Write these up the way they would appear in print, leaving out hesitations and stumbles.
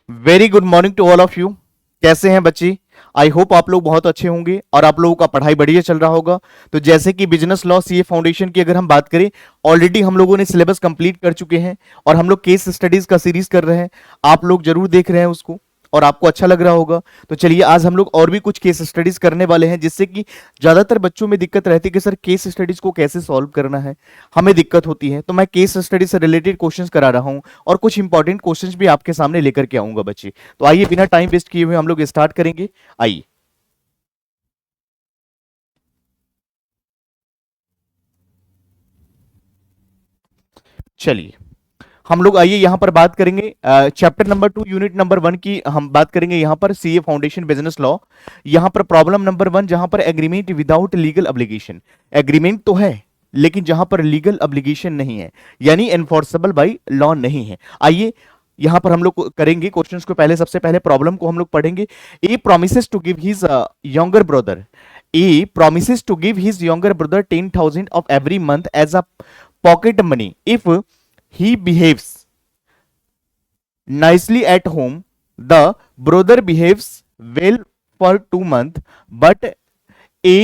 Very good morning to all of you. कैसे हैं बच्चे? आई होप आप लोग बहुत अच्छे होंगे और आप लोगों का पढ़ाई बढ़िया चल रहा होगा। तो जैसे कि बिजनेस लॉ सीए फाउंडेशन की अगर हम बात करें, ऑलरेडी हम लोगों ने सिलेबस कंप्लीट कर चुके हैं और हम लोग केस स्टडीज का सीरीज कर रहे हैं। आप लोग जरूर देख रहे हैं उसको और आपको अच्छा लग रहा होगा। तो चलिए आज हम लोग और भी कुछ केस स्टडीज करने वाले हैं, जिससे कि ज्यादातर बच्चों में दिक्कत रहती है कि सर केस स्टडीज को कैसे सॉल्व करना है, हमें दिक्कत होती है। तो मैं केस स्टडी से रिलेटेड क्वेश्चंस करा रहा हूं और कुछ इंपॉर्टेंट क्वेश्चंस भी आपके सामने लेकर के आऊंगा बच्चे। तो आइए बिना टाइम वेस्ट किए हुए हम लोग स्टार्ट करेंगे। आइए चलिए हम लोग आइए यहां पर बात करेंगे चैप्टर नंबर 2 यूनिट नंबर 1 की हम बात करेंगे। यहां पर सीए फाउंडेशन बिजनेस लॉ, यहां पर प्रॉब्लम नंबर 1 जहां पर agreement without legal obligation. Agreement तो है लेकिन जहां पर लीगल ऑब्लिगेशन नहीं है, यानी एनफोर्सेबल बाय लॉ नहीं है। आइए यहां पर हम लोग करेंगे क्वेश्चंस को। पहले सबसे पहले प्रॉब्लम को हम लोग पढ़ेंगे। A promises to give his younger brother, A promises to give his younger brother 10,000 of every month as a pocket money if he behaves nicely at home. The brother behaves well for 2 months, but A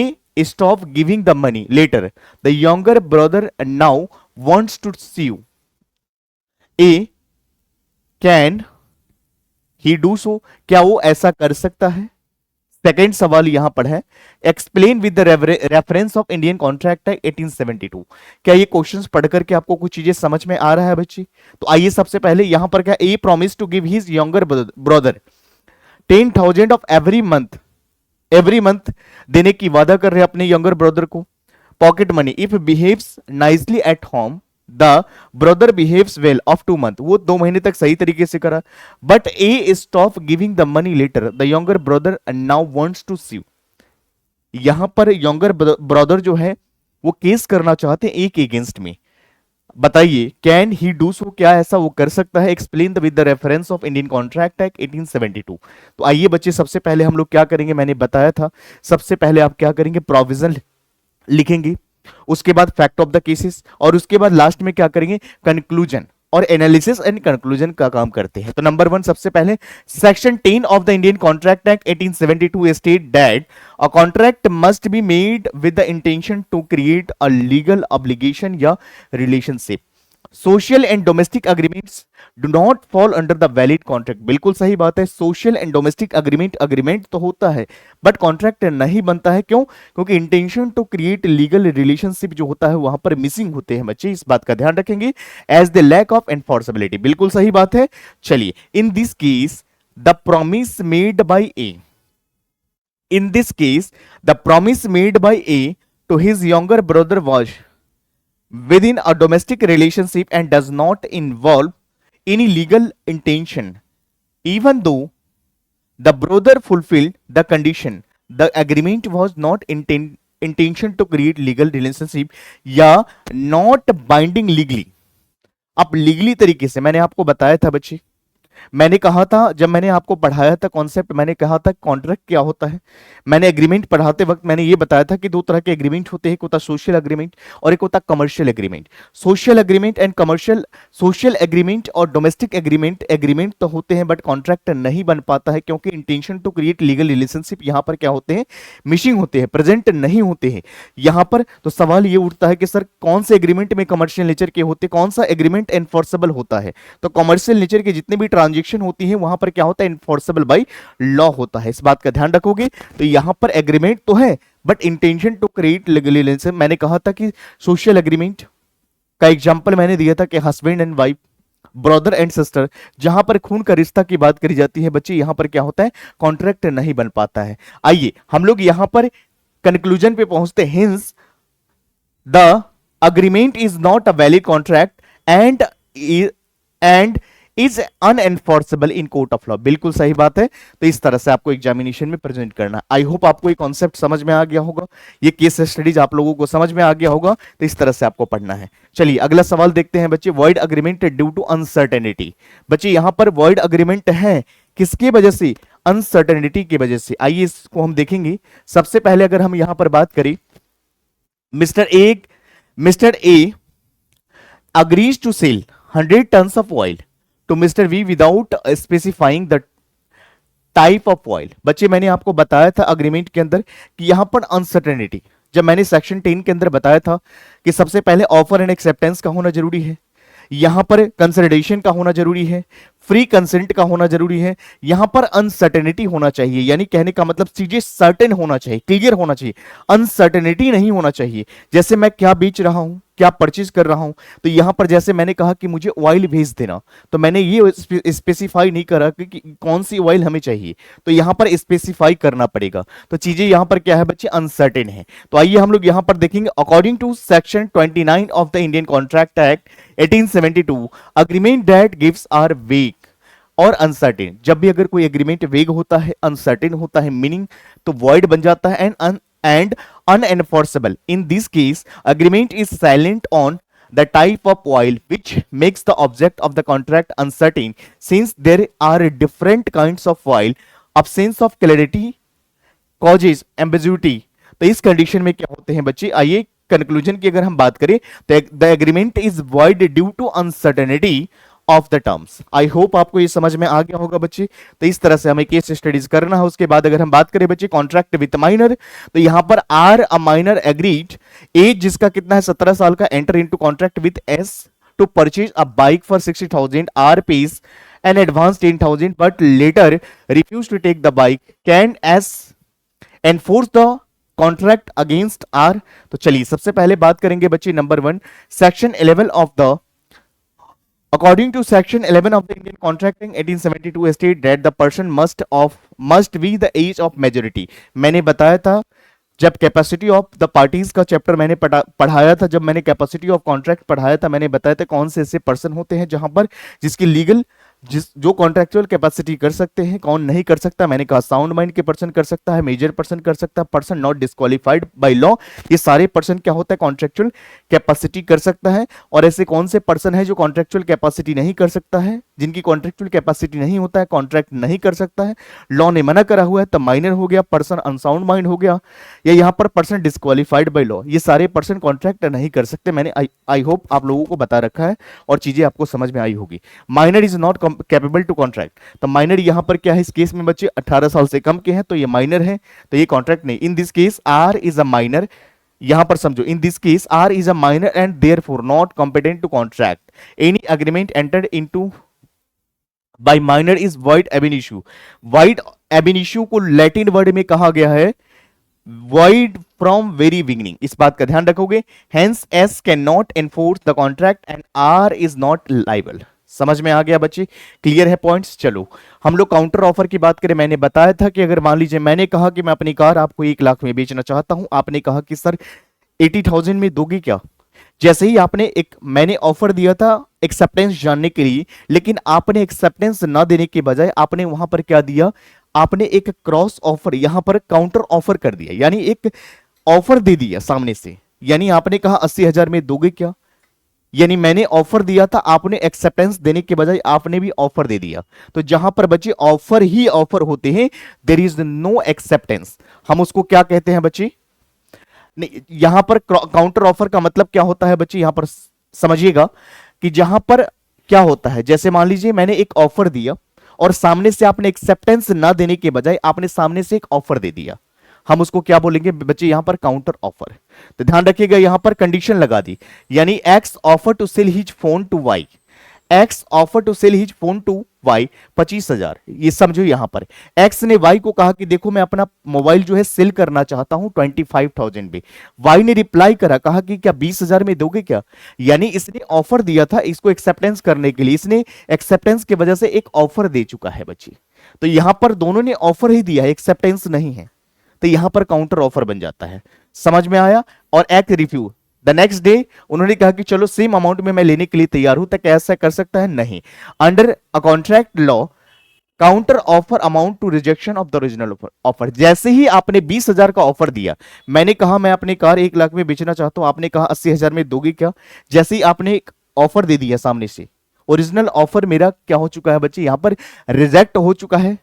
stop giving the money later. The younger brother now wants to sue. A can he do so? क्या वो ऐसा कर सकता है? Second सवाल यहां पर है, explain with the reference of Indian contract act 1872। क्या ये क्वेश्चंस पढ़ करके आपको कुछ चीजें समझ में आ रहा है बच्ची? तो आइए सबसे पहले यहां पर क्या, A promise to give his younger brother 10,000 of every month देने की वादा कर रहे हैं अपने यंगर ब्रदर को, pocket money if behaves nicely at home. The brother behaves well of 2 month, वो 2 महीने तक सही तरीके से करा, but A stop giving the money later. The younger brother now wants to sue। यहां पर यंगर ब्रदर जो है वो केस करना चाहते हैं एक अगेंस्ट में। बताइए कैन ही डू सो, क्या ऐसा वो कर सकता है? Explain with the reference of Indian contract act 1872। तो आइए बच्चे सबसे पहले हम लोग क्या करेंगे, मैंने बताया था सबसे पहले आप क्या करेंगे, प्रोविजन लिखेंगे, उसके बाद फैक्ट ऑफ द केसेस और उसके बाद लास्ट में क्या करेंगे, कंक्लूजन। और एनालिसिस एंड कंक्लूजन का काम करते हैं। तो नंबर 1 सबसे पहले, section 10 of the Indian contract act 1872 state that a contract must be made with the intention to create a legal obligation या relationship. Social and domestic agreements do not fall under the valid contract. बिल्कुल सही बात है, social and domestic agreement तो होता है but contract नहीं बनता है। क्यों? क्योंकि intention to create legal relationship जो होता है वहां पर मिसिंग होते हैं बच्चे, इस बात का ध्यान रखेंगे। As the lack of enforceability, बिल्कुल सही बात है। चलिए, in this case the promise made by A, in this case the promise made by A to his younger brother was within a domestic relationship and does not involve any legal intention. Even though the brother fulfilled the condition, the agreement was not intention to create legal relationship या not binding legally। अब legally तरीके से मैंने आपको बताया था बच्चे, मैंने कहा था जब मैंने आपको पढ़ाया था कॉन्सेप्ट, मैंने कहा था कॉन्ट्रैक्ट क्या होता है। मैंने एग्रीमेंट पढ़ाते वक्त मैंने ये बताया था कि 2 तरह के एग्रीमेंट होते हैं, एक होता है सोशल एग्रीमेंट और एक होता है commercial agreement. Social agreement and commercial, social agreement और डोमेस्टिक एग्रीमेंट तो होते हैं बट कॉन्ट्रैक्ट नहीं बन पाता है, क्योंकि intention to create legal relationship यहाँ पर क्या होते हैं, मिसिंग होते हैं, प्रेजेंट नहीं होते हैं यहाँ पर। तो सवाल ये उठता है कि सर कौन से एग्रीमेंट में कमर्शियल नेचर के होते, कौन सा एग्रीमेंट एनफोर्सेबल होता है? तो कमर्शियल नेचर के जितने भी ट्रांजेक्शन होती है वहां पर क्या होता है, इन्फोर्सेबल बाय लॉ होता है, इस बात का ध्यान रखोगे। तो यहां पर एग्रीमेंट तो है but intention to create legal relation. मैंने कहा था कि सोशल एग्रीमेंट का एग्जांपल मैंने दिया था कि husband and wife, brother and sister, जहां पर खून का रिश्ता की बात करी जाती है बच्चे, यहां पर क्या होता है, कॉन्ट्रैक्ट नहीं बन पाता है। आइए हम लोग यहां पर कंक्लूजन पे पहुंचते हैं। Hence the agreement is not a valid contract and is unenforceable in court of law. बिल्कुल सही बात है। तो इस तरह से आपको एग्जामिनेशन में प्रेजेंट करना। आई होप आपको ये कॉन्सेप्ट समझ में आ गया होगा, ये केस स्टडीज आप लोगों को समझ में आ गया होगा। तो इस तरह से आपको पढ़ना है। चलिए अगला सवाल देखते हैं बच्चे, void agreement due to uncertainty. बच्चे यहां पर वॉइड अग्रीमेंट है किसके वजह से, अनसर्टेनिटी की वजह से। आइए इसको हम देखेंगे। सबसे पहले अगर हम यहां पर बात करें, mister A agrees to sell 100 tons of oil to mister V without specifying the type of oil. बच्चे मैंने आपको बताया था अग्रीमेंट के अंदर कि यहां पर अनसर्टेनिटी, जब मैंने सेक्शन 10 के अंदर बताया था कि सबसे पहले ऑफर एंड एक्सेप्टेंस का होना जरूरी है, यहां पर कंसिडरेशन का होना जरूरी है, फ्री कंसेंट का होना जरूरी है, यहां पर अनसर्टेनिटी होना चाहिए, यानी कहने का मतलब चीजें सर्टेन होना चाहिए, क्लियर होना चाहिए, अनसर्टेनिटी नहीं होना चाहिए। जैसे मैं क्या बेच रहा हूं, क्या परचेज कर रहा हूं, तो यहां पर जैसे मैंने कहा कि मुझे ऑयल भेज देना, तो मैंने ये स्पेसिफाई नहीं करा कि कौन सी ऑयल हमें चाहिए, तो यहां पर स्पेसिफाई करना पड़ेगा। तो चीजें यहां पर क्या है बच्चे, अनसर्टेन है। तो आइए हम लोग यहां पर देखेंगे, according to section 29 of the Indian contract act 1872, agreement that gives are vague और अनसर्टेन। जब भी अगर कोई एग्रीमेंट वेग होता है, अनसर्टेन होता है, मीनिंग तो वॉइड बन जाता है and unenforceable. In this case, agreement is silent on the type of oil, which makes the object of the contract uncertain. Since there are different kinds of oil, absence of clarity causes ambiguity. तो इस condition में क्या होते हैं बच्चे, आइए conclusion की अगर हम बात करें तो the agreement is void due to uncertainty of the terms. I hope आपको ये समझ में आ गया होगा बच्चे। तो इस तरह से हमें केस स्टडीज करना है। उसके बाद अगर हम बात करें बच्चे कॉन्ट्रैक्ट विद माइनर, तो यहां पर R a minor agreed, age जिसका कितना है 17 साल का, enter into contract with S to purchase a bike for 60,000, R pays an advance 10,000 but later refuse to take the bike, can S enforce the contract against R. तो चलिए सबसे पहले बात करेंगे बच्चे number 1, section 11 of the According to section 11 of the Indian Contracting 1872 state that the person must be the age of majority। मैंने बताया था जब कैपेसिटी ऑफ द पार्टीज का चैप्टर मैंने पढ़ाया था, जब मैंने कैपेसिटी ऑफ कॉन्ट्रैक्ट पढ़ाया था, मैंने बताया था कौन से ऐसे पर्सन होते हैं जहां पर जिसकी लीगल जो कॉन्ट्रेक्चुअल कैपेसिटी कर सकते हैं, कौन नहीं कर सकता। मैंने कहा साउंड माइंड के पर्सन कर सकता है, मेजर पर्सन कर सकता है, person not disqualified by law, ये सारे पर्सन क्या होता है कॉन्ट्रेक्चुअल कैपेसिटी कर सकता है। और ऐसे कौन से पर्सन है जो कॉन्ट्रेक्चुअल कैपेसिटी नहीं कर सकता है, जिनकी कॉन्ट्रेक्चुअल कैपेसिटी नहीं होता है, कॉन्ट्रैक्ट नहीं कर सकता है, लॉ ने मना करा हुआ है, तब माइनर हो गया, पर्सन अनसाउंड माइंड हो गया, या यहाँ पर पर्सन डिस्क्वालिफाइड बाय लॉ, ये सारे पर्सन कॉन्ट्रैक्ट नहीं कर सकते। मैंने आई होप आप लोगों को बता रखा है और चीजें आपको समझ में आई होगी। Minor is not capable to contract, तो माइनर यहां पर क्या है, इस केस में बच्चे 18 साल से कम के हैं तो ये माइनर है, तो ये कॉन्ट्रैक्ट नहीं। In this case R is a minor, यहां पर समझो, in this case R is a minor and therefore not competent to contract any agreement entered into by minor is void ab initio. Void ab initio को Latin word में कहा गया है void from very beginning, इस बात का ध्यान रखोगे। hence S cannot enforce the contract and R is not liable। समझ में आ गया बच्चे, क्लियर है पॉइंट्स। चलो हम लोग काउंटर ऑफर की बात करें, मैंने बताया था कि अगर मान लीजिए मैंने कहा कि मैं अपनी कार आपको 1 लाख में बेचना चाहता हूं, आपने कहा कि सर 80,000 में दोगे क्या। जैसे ही मैंने ऑफर दिया था एक्सेप्टेंस जानने के लिए, लेकिन आपने एक्सेप्टेंस ना देने के बजाय आपने वहां पर क्या दिया, आपने एक क्रॉस ऑफर, यहां पर काउंटर ऑफर कर दिया, यानी एक ऑफर दे दिया सामने से। यानी आपने कहा 80,000 में दोगे क्या, यानी मैंने ऑफर दिया था, आपने एक्सेप्टेंस देने के बजाय आपने भी ऑफर दे दिया। तो जहां पर बच्चे ऑफर ही ऑफर होते हैं, देयर इज नो एक्सेप्टेंस, हम उसको क्या कहते हैं बच्चे, नहीं, यहां पर काउंटर ऑफर का मतलब क्या होता है बच्चे, यहां पर समझिएगा कि जहां पर क्या होता है, जैसे मान लीजिए मैंने एक ऑफर दिया और सामने से आपने एक्सेप्टेंस ना देने के बजाय आपने सामने से एक ऑफर दे दिया, हम उसको क्या बोलेंगे बच्चे, यहां पर काउंटर ऑफर। तो ध्यान रखिएगा यहां पर कंडीशन लगा दी, यानी X offer to sell his phone to Y, X offer to sell his phone to Y 25,000, ये समझो यहां पर एक्स ने वाई को कहा कि देखो मैं अपना मोबाइल जो है सेल करना चाहता हूं 25,000 में। वाई ने रिप्लाई करा, कहा कि क्या 20,000 में दोगे क्या, यानी इसने ऑफर दिया था इसको एक्सेप्टेंस करने के लिए, इसने एक्सेप्टेंस की वजह से एक ऑफर दे चुका है बच्ची। तो यहां पर दोनों ने ऑफर ही दिया है, एक्सेप्टेंस नहीं है, तो यहां पर काउंटर ऑफर बन जाता है। समझ में आया। और एक्ट रिफ्यू, द नेक्स्ट डे उन्होंने कहा कि चलो सेम अमाउंट में मैं लेने के लिए तैयार हूं, तो कैसा कर सकता है, नहीं। Under a contract law counter offer amount to rejection of the original offer. जैसे ही आपने 20,000 का ऑफर दिया, मैंने कहा मैं अपनी कार 1 लाख में बेचना चाहता हूं, आपने कहा 80,000 में दोगे क्या, जैसे ही आपने एक ऑफर दे दिया सामने से, ओरिजिनल ऑफर मेरा क्या हो चुका है बच्चे, यहां पर रिजेक्ट हो चुका है,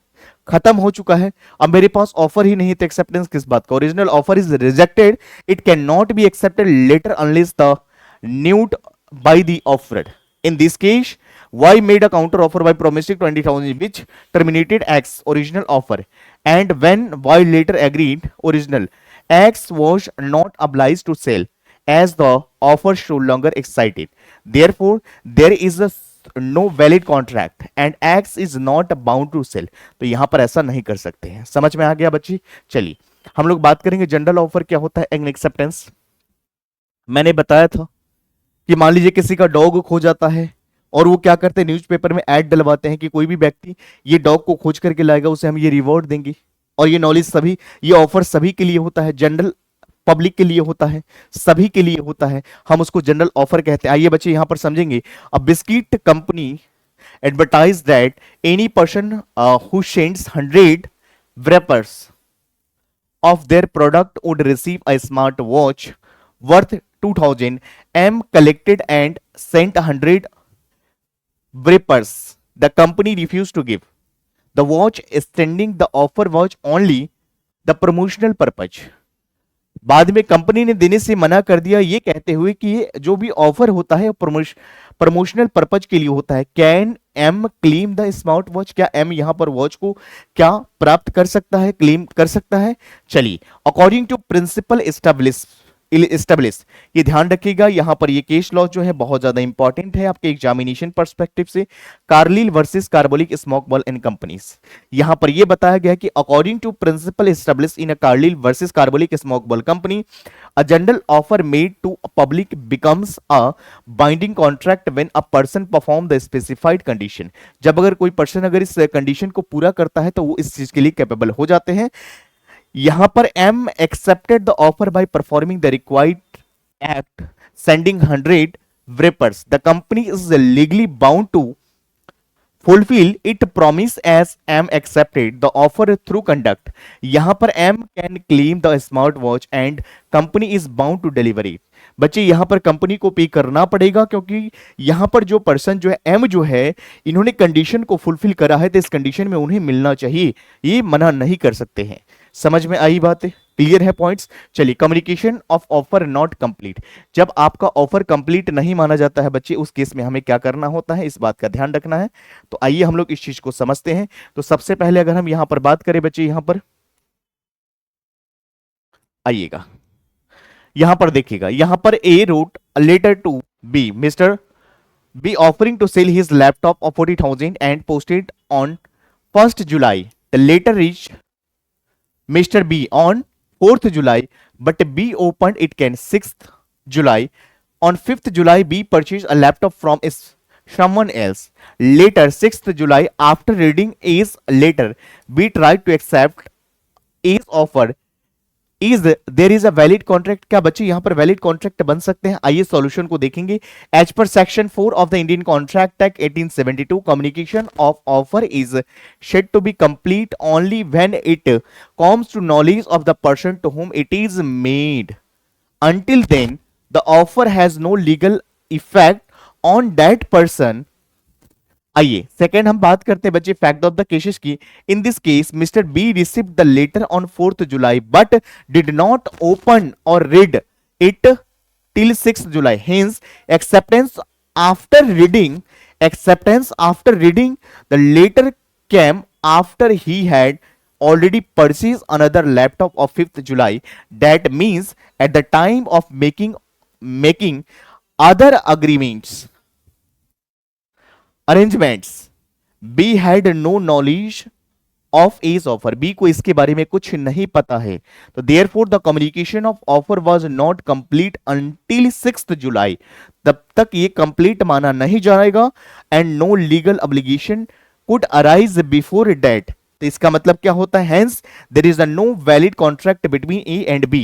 खत्म हो चुका है। अब मेरे पास ऑफर ही नहीं, तो एक्सेप्टेंस किस बात का, original offer is rejected, it can not be accepted later unless the renewed by the offered. In this case Y made a counter offer by promising 20,000 which terminated X original offer, and when Y later agreed original, X was not obliged to sell as the offer no longer excited. Therefore, there is a no valid contract and X is not bound to sell. तो यहां पर ऐसा नहीं कर सकते हैं। समझ में आ गया बच्ची? चलिए हम लोग बात करेंगे जनरल ऑफर क्या होता है, एन एक्सेप्टेंस। मैंने बताया था कि मान लीजिए किसी का डॉग खो जाता है और वो क्या करते हैं, न्यूज़पेपर में ऐड डलवाते हैं कि कोई भी व्यक्ति ये डॉग को खोज करके लाएगा उसे हम ये रिवॉर्ड देंगे। और ये नॉलेज सभी, ये ऑफर सभी के लिए होता है, जनरल पब्लिक के लिए होता है, सभी के लिए होता है, हम उसको जनरल ऑफर कहते हैं। आइए बच्चे यहां पर समझेंगे। अ biscuit company advertise that any person who sends 100 wrappers of their product would receive a smart watch worth 2000 M collected and sent 100 wrappers. The company refused to give the watch, extending the offer was only the promotional purpose. बाद में company ने देने से मना कर दिया, ये कहते हुए कि ये जो भी ऑफर होता है प्रमोशनल पर्पज के लिए होता है। Can M claim the smart watch, क्या एम यहां पर वॉच को क्या प्राप्त कर सकता है, क्लेम कर सकता है? चलिए, अकॉर्डिंग टू प्रिंसिपल एस्टेब्लिश, ये ध्यान रखिएगा यहां पर ये केस लॉ जो है बहुत ज्यादा इंपॉर्टेंट है आपके एग्जामिनेशन पर्सपेक्टिव से। Carlill versus carbolic smoke ball and companies, यहां पर ये बताया गया कि according to principle establish in a Carlill versus carbolic smoke ball company, a general offer made to public becomes a binding contract when a person perform the specified condition. जब अगर कोई person अगर इस कंडीशन को पूरा करता है तो वो इस चीज के लिए कैपेबल हो जाते हैं। यहां पर M accepted the offer by performing the required act, sending 100 wrappers. The company is legally bound to fulfill its promise as M accepted the offer through conduct. यहां पर M can claim the smart watch and company is bound to deliver it. बच्चे यहां पर company को पे करना पड़ेगा क्योंकि यहां पर जो पर्सन जो है एम जो है इन्होंने कंडीशन को फुलफिल करा है तो इस कंडीशन में उन्हें मिलना चाहिए, ये मना नहीं कर सकते हैं। समझ में आई बात है? क्लियर है पॉइंट्स? चलिए, communication of offer not complete, जब आपका ऑफर कंप्लीट नहीं माना जाता है बच्चे उस केस में हमें क्या करना होता है, इस बात का ध्यान रखना है। तो आइए हम लोग इस चीज को समझते हैं। तो सबसे पहले अगर हम यहां पर बात करें बच्चे, यहां पर आइएगा, यहां पर देखिएगा, यहां पर A wrote a letter to B, mister B offering to sell his laptop of 40,000 and posted on 1st July. The letter reached Mr. B on 4th July, but B opened it on 6th July. On 5th July, B purchased a laptop from someone else. Later, 6th July, after reading A's letter, B tried to accept A's offer. Is there is a valid contract, क्या बच्चे यहां पर valid contract बन सकते हैं? आइए solution को देखेंगे। As per section 4 of the Indian contract act 1872, communication of offer is said to be complete only when it comes to knowledge of the person to whom it is made. Until then the offer has no legal effect on that person. आइए second हम बात करते हैं बच्चे fact of the cases की। In this case mister B received the letter on 4th July but did not open or read it till 6th July. Hence acceptance after reading the letter came after he had already purchased another laptop of 5th July. That means at the time of making other arrangements, B had no knowledge of A's offer. B को इसके बारे में कुछ नहीं पता है, तो therefore the communication of offer was not complete until 6th July. तब तक ये complete माना नहीं जाएगा and no legal obligation could arise before that. तो इसका मतलब क्या होता है? Hence there is a no valid contract between A and B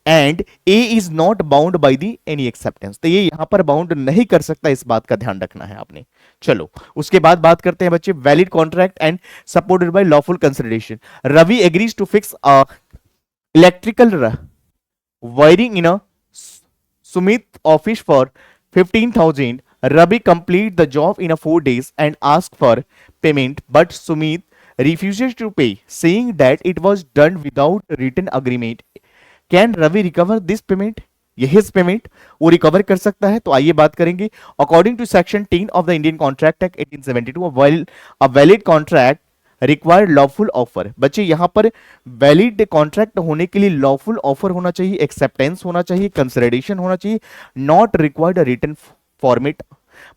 and A is not bound by the any acceptance. तो ये यहां पर बाउंड नहीं कर सकता, इस बात का ध्यान रखना है आपने। चलो उसके बाद बात करते हैं बच्चे valid contract and supported by lawful consideration. Ravi agrees to fix a electrical wiring in a Sumit office for 15,000. Ravi complete the job in 4 days and asked for payment, but Sumit refuses to pay, saying that it was done without written agreement. Can Ravi recover this payment? ये his payment वो recover कर सकता है। तो आइए बात करेंगे। According to section 10 of the Indian contract act 1872, a valid contract required lawful offer. बच्चे यहां पर वैलिड कॉन्ट्रैक्ट होने के लिए लॉफुल ऑफर होना चाहिए, एक्सेप्टेंस होना चाहिए, कंसिडरेशन होना चाहिए, नॉट रिक्वायर्ड रिटन फॉर्मेट।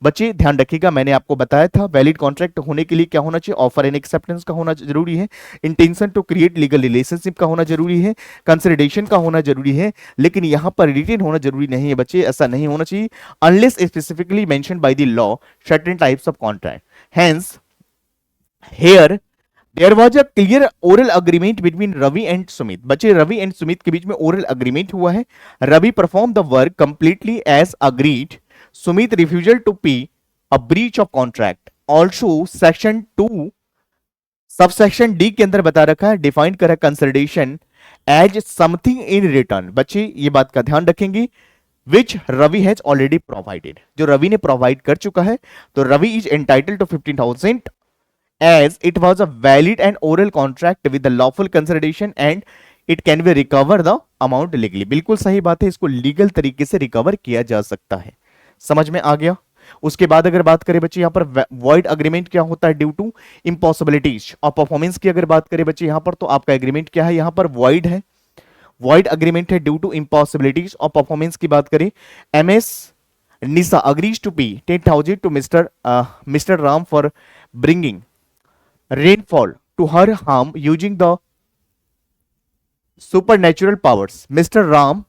बच्चे ध्यान रखिएगा, मैंने आपको बताया था वैलिड कॉन्ट्रैक्ट होने के लिए क्या होना चाहिए, ऑफर एंड एक्सेप्टेंस का होना जरूरी है, intention to create legal relationship का होना जरूरी है, कंसिडरेशन का होना जरूरी है, लेकिन यहां पर रिटेन होना जरूरी नहीं है बच्चे, ऐसा नहीं होना चाहिए unless specifically mention by the law certain types of contract. Hence here there was a clear oral agreement between Ravi and Sumit. बच्चे रवि एंड सुमित के बीच में ओरल अग्रीमेंट हुआ है। Ravi perform the work completely as agreed, Sumit refusal to pay a breach of contract. Also section 2 subsection D के अंदर बता रखा है, डिफाइन करा consideration as something in return. बच्चे ये बात का ध्यान रखेंगे, which Ravi has already provided, जो रवि ने प्रोवाइड कर चुका है। तो Ravi is entitle to 15,000 as it was a valid and oral contract with the lawful consideration and it can be recover the amount legally। बिल्कुल सही बात है, इसको लीगल तरीके से रिकवर किया जा सकता है। समझ में आ गया। उसके बाद अगर बात करें बच्चे यहाँ पर वॉइड अग्रीमेंट क्या होता है, ड्यू टू इम्पॉसिबिलिटीज और परफॉर्मेंस की अगर बात करें बच्चे यहाँ पर, तो आपका एग्रीमेंट क्या है, यहाँ पर वॉइड है, वॉइड अग्रीमेंट है ड्यू टू इम्पॉसिबिलिटीज। और परफॉर्मेंस की बात करें, MS Nisha agrees to pay 10,000 to mister Ram for bringing rainfall to her home using the supernatural powers. Mr. Ram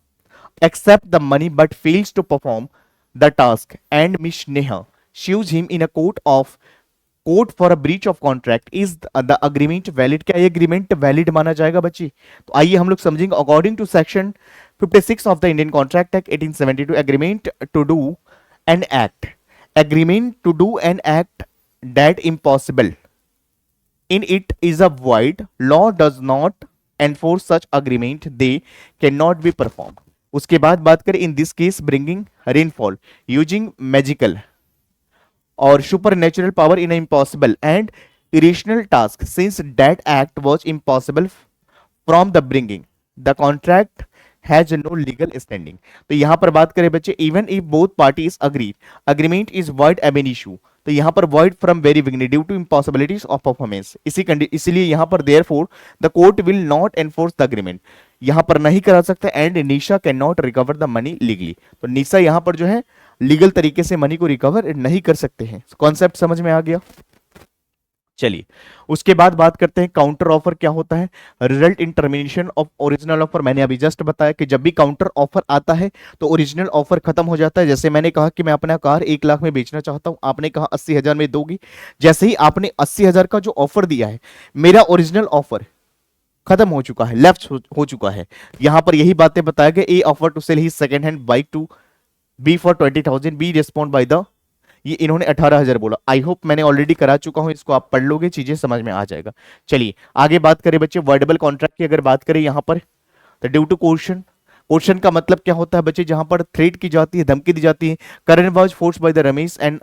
accepts the money but fails to perform the task and Miss Neha sues him in a court for a breach of contract. Is the agreement valid? क्या ये agreement valid माना जाएगा बच्ची? तो आइए हम लोग समझेंगे। According to section 56 of the Indian Contract Act 1872, agreement to do an act that impossible in it is a void, law does not enforce such agreement, they cannot be performed। उसके बाद बात करें, in this case bringing rainfall using magical or supernatural power in an impossible and irrational task, since that act was impossible from the bringing, the contract has no legal standing। तो यहां पर बात करें बच्चे, even if both parties agree, agreement is void ab initio। तो यहां पर void from very beginning due to impossibilities of performance। इसीलिए यहां पर therefore the court will not enforce the agreement, यहां पर नहीं करा सकते, and Nisha can not recover the money legally. तो निशा यहां पर जो है लीगल तरीके से मनी को रिकवर नहीं कर सकते हैं। कॉन्सेप्ट समझ में आ गया। चलिए उसके बाद बात करते हैं काउंटर ऑफर क्या होता है, result in termination of original offer. मैंने अभी जस्ट बताया कि जब भी काउंटर ऑफर आता है तो ओरिजिनल ऑफर खत्म हो जाता है। जैसे मैंने कहा कि मैं अपना कार 1 लाख में बेचना चाहता हूं, आपने कहा 80,000 में दोगी। जैसे ही आपने 80,000 का जो ऑफर दिया है, मेरा ओरिजिनल ऑफर खत्म हो चुका है, लेफ्ट हो चुका है। यहां पर यही बातें बताया गया, A offer to sell his second hand bike to B for 20,000, B respond by the, ये इन्होंने 18,000 बोला। आई होप मैंने ऑलरेडी करा चुका हूं, इसको आप पढ़ लोगे, चीजें समझ में आ जाएगा। चलिए आगे बात करें बच्चे, वर्डेबल कॉन्ट्रैक्ट की अगर बात करें यहां पर, तो ड्यू टू कोर्शन, कोर्शन का मतलब क्या होता है बच्चे, जहां पर थ्रेट की जाती है, धमकी दी जाती है। Karan was force by the Ramesh and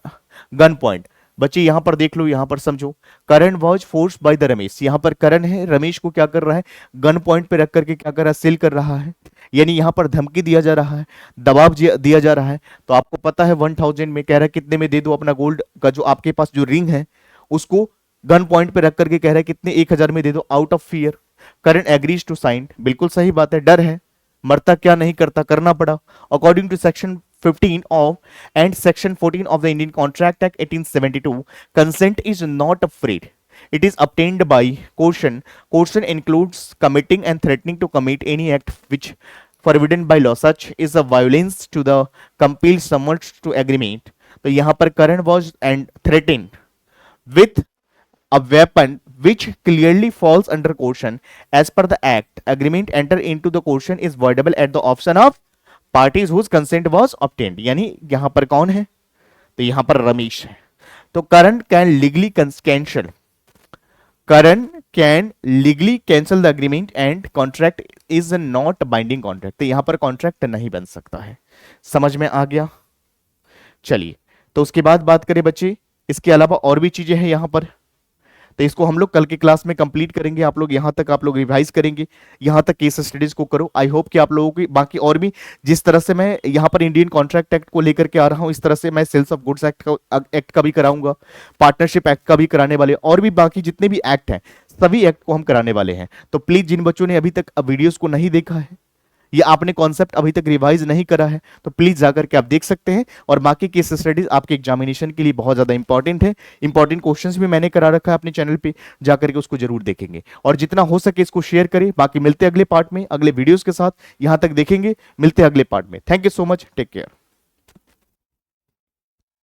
gun point. बच्चे यहां पर देख लो, यहां पर समझो, Karan was force by the Ramesh, यहां पर करण है, रमेश को क्या कर रहा है, गन पॉइंट पे रख करके क्या कर रहा है, सेल कर रहा है, यानी यहां पर धमकी दिया जा रहा है, दबाव दिया जा रहा है। तो आपको पता है 1,000 में कह रहा है कितने में दे दो, अपना गोल्ड का जो आपके पास जो रिंग है उसको गन पॉइंट पे रख करके कह रहा है कितने, 1,000 में दे दो, out of fear. Karan agrees to sign, बिल्कुल सही बात है, डर है, मरता क्या नहीं करता, करना पड़ा। According to section 15 of and section 14 of the Indian Contract Act 1872, consent is not afraid, it is obtained by coercion. Coercion includes committing and threatening to commit any act which forbidden by law, such is a violence to the compelled someone to agreement। तो यहां पर करण was and threatened with a weapon which clearly falls under coercion as per the act, agreement enter into the coercion is voidable at the option of parties whose consent was obtained. यानी यहां पर कौन है, तो यहां पर रमेश है। तो Karan can legally cancel, Karan can legally cancel the agreement and contract is not binding contract. तो यहां पर कॉन्ट्रैक्ट नहीं बन सकता है। समझ में आ गया। चलिए तो उसके बाद बात करें बच्चे, इसके अलावा और भी चीजें हैं यहां पर। तो इसको हम लोग कल के क्लास में कंप्लीट करेंगे। आप लोग यहाँ तक आप लोग रिवाइज करेंगे, यहाँ तक केस स्टडीज को करो। आई होप कि आप लोगों की बाकी और भी, जिस तरह से मैं यहाँ पर इंडियन कॉन्ट्रैक्ट एक्ट को लेकर के आ रहा हूँ, इस तरह से मैं सेल्स ऑफ गुड्स एक्ट का भी कराऊंगा, पार्टनरशिप एक्ट का भी कराने वाले, और भी बाकी जितने भी एक्ट हैं सभी एक्ट को हम कराने वाले हैं। तो प्लीज जिन बच्चों ने अभी तक वीडियोस को नहीं देखा है या आपने कॉन्सेप्ट अभी तक रिवाइज नहीं करा है, तो प्लीज जाकर के आप देख सकते हैं। और बाकी केस स्टडीज आपके एग्जामिनेशन के लिए बहुत ज्यादा इंपॉर्टेंट है। इंपॉर्टेंट क्वेश्चंस भी मैंने करा रखा है अपने चैनल पे, जाकर के उसको जरूर देखेंगे और जितना हो सके इसको शेयर करें। बाकी मिलते हैं अगले पार्ट में, अगले वीडियोस के साथ। यहां तक देखेंगे, मिलते हैं अगले पार्ट में। Thank you so much, take care.